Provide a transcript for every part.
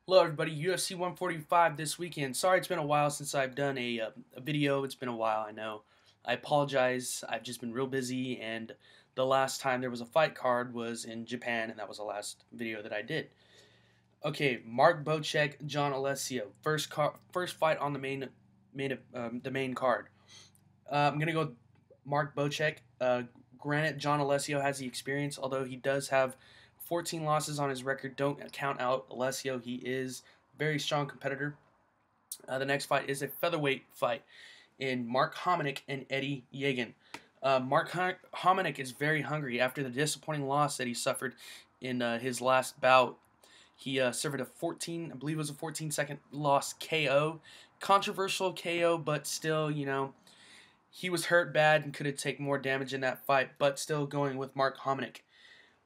Hello everybody, UFC 145 this weekend. Sorry it's been a while since I've done a video. It's been a while, I know. I apologize. I've just been real busy, and the last time there was a fight card was in Japan, and that was the last video that I did. Okay, Mark Bocek, John Alessio. First fight on the main card. I'm gonna go with Mark Bocek. Granted, John Alessio has the experience, although he does have 14 losses on his record. Don't count out Alessio. He is a very strong competitor. The next fight is a featherweight fight in Mark Hominick and Eddie Yegan. Mark Hominick is very hungry after the disappointing loss that he suffered in his last bout. He suffered I believe it was a 14-second loss KO. Controversial KO, but still, he was hurt bad and could have taken more damage in that fight, but still going with Mark Hominick.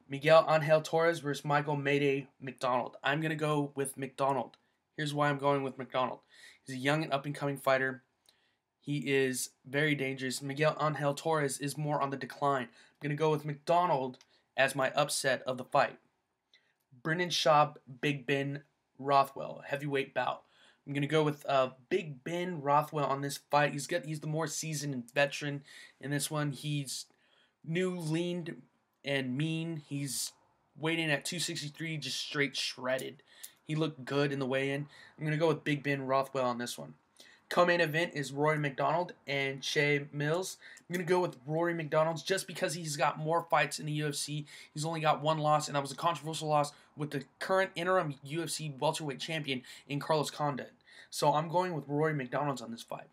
Miguel Angel Torres versus Michael Mayday McDonald. I'm going to go with McDonald. Here's why I'm going with McDonald. He's a young and up-and-coming fighter. He is very dangerous. Miguel Angel Torres is more on the decline. I'm going to go with McDonald as my upset of the fight. Brendan Schaub, Big Ben Rothwell, heavyweight bout. I'm going to go with Big Ben Rothwell on this fight. He's the more seasoned veteran in this one. He's new, lean, and mean. He's weighed in at 263, just straight shredded. He looked good in the weigh-in. I'm going to go with Big Ben Rothwell on this one. Co-main event is Rory McDonald and Shea Mills. I'm going to go with Rory McDonald just because he's got more fights in the UFC. He's only got one loss, and that was a controversial loss with the current interim UFC welterweight champion in Carlos Condit. So I'm going with Rory McDonald on this fight.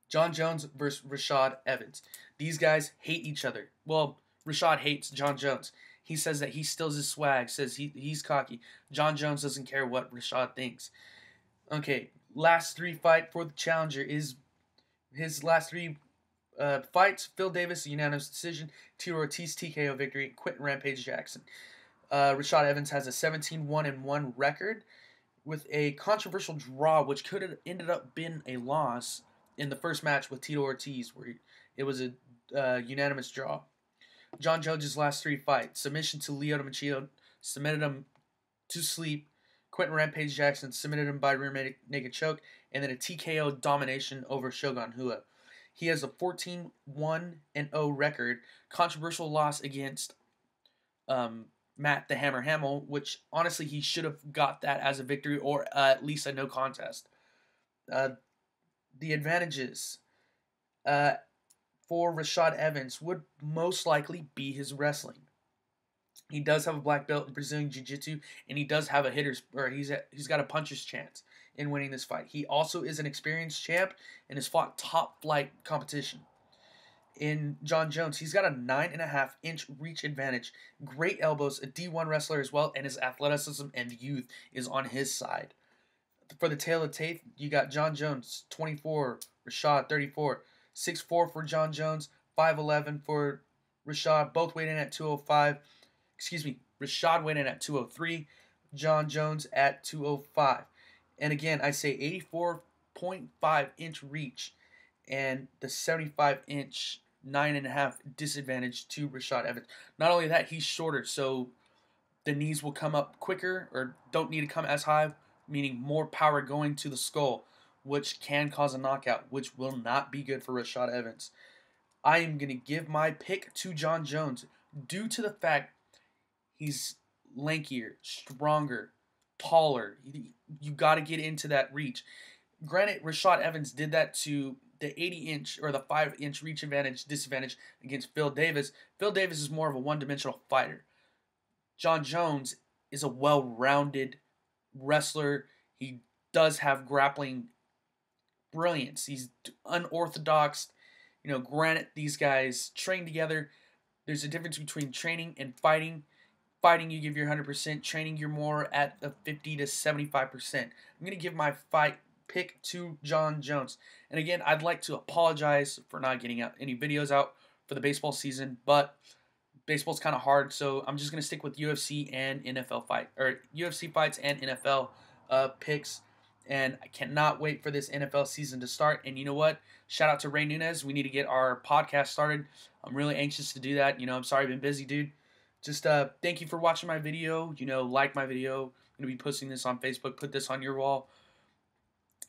John Jones versus Rashad Evans. These guys hate each other. Well, Rashad hates John Jones. He says that he steals his swag, says he's cocky. John Jones doesn't care what Rashad thinks. Okay, last three fight for the challenger is his last three fights. Phil Davis, unanimous decision. Tito Ortiz, TKO victory. Quentin Rampage Jackson. Rashad Evans has a 17-1-1 record with a controversial draw, which could have ended up being a loss in the first match with Tito Ortiz, where it was a unanimous draw. John Jones' last three fights: submission to Lyoto Machado, submitted him to sleep. Quentin Rampage Jackson submitted him by rear naked choke, and then a TKO domination over Shogun Rua. He has a 14-1-0 record. Controversial loss against Matt the Hammer Hamill, which honestly he should have got that as a victory or at least a no contest. The advantages for Rashad Evans would most likely be his wrestling. He does have a black belt in Brazilian Jiu-Jitsu, and he does have he's got a puncher's chance in winning this fight. He also is an experienced champ and has fought top flight competition. In John Jones, he's got a 9.5-inch reach advantage, great elbows, a D1 wrestler as well, and his athleticism and youth is on his side. For the tail of tape, you got John Jones, 24, Rashad, 34. 6'4" for John Jones, 5'11" for Rashad, both weighed in at 205. Rashad weighed in at 203, John Jones at 205. And again, I say 84.5-inch reach and the 75-inch 9.5 disadvantage to Rashad Evans. Not only that, he's shorter, so the knees will come up quicker or don't need to come as high, meaning more power going to the skull, which can cause a knockout, which will not be good for Rashad Evans. I am going to give my pick to John Jones due to the fact he's lankier, stronger, taller. You got to get into that reach. Granted, Rashad Evans did that to the 80-inch or the 5-inch reach disadvantage against Phil Davis. Phil Davis is more of a one-dimensional fighter. John Jones is a well-rounded wrestler. He does have grappling brilliance. He's unorthodox. Granted, these guys train together. There's a difference between training and fighting. Fighting, you give your 100%. Training, you're more at a 50 to 75%. I'm going to give my fight pick to John Jones. And again, I'd like to apologize for not getting any videos out for the baseball season, but baseball's kind of hard, so I'm just going to stick with UFC and NFL UFC fights and NFL picks. And I cannot wait for this NFL season to start. And you know what? Shout out to Ray Nunez. We need to get our podcast started. I'm really anxious to do that. I'm sorry I've been busy, dude. Just thank you for watching my video. Like my video. going to be posting this on Facebook. Put this on your wall.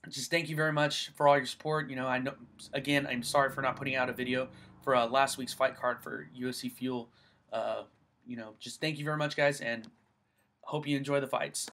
Just thank you very much for all your support. You know, I know, again, I'm sorry for not putting out a video for last week's fight card for UFC Fuel. You know, just thank you very much, guys, and hope you enjoy the fights.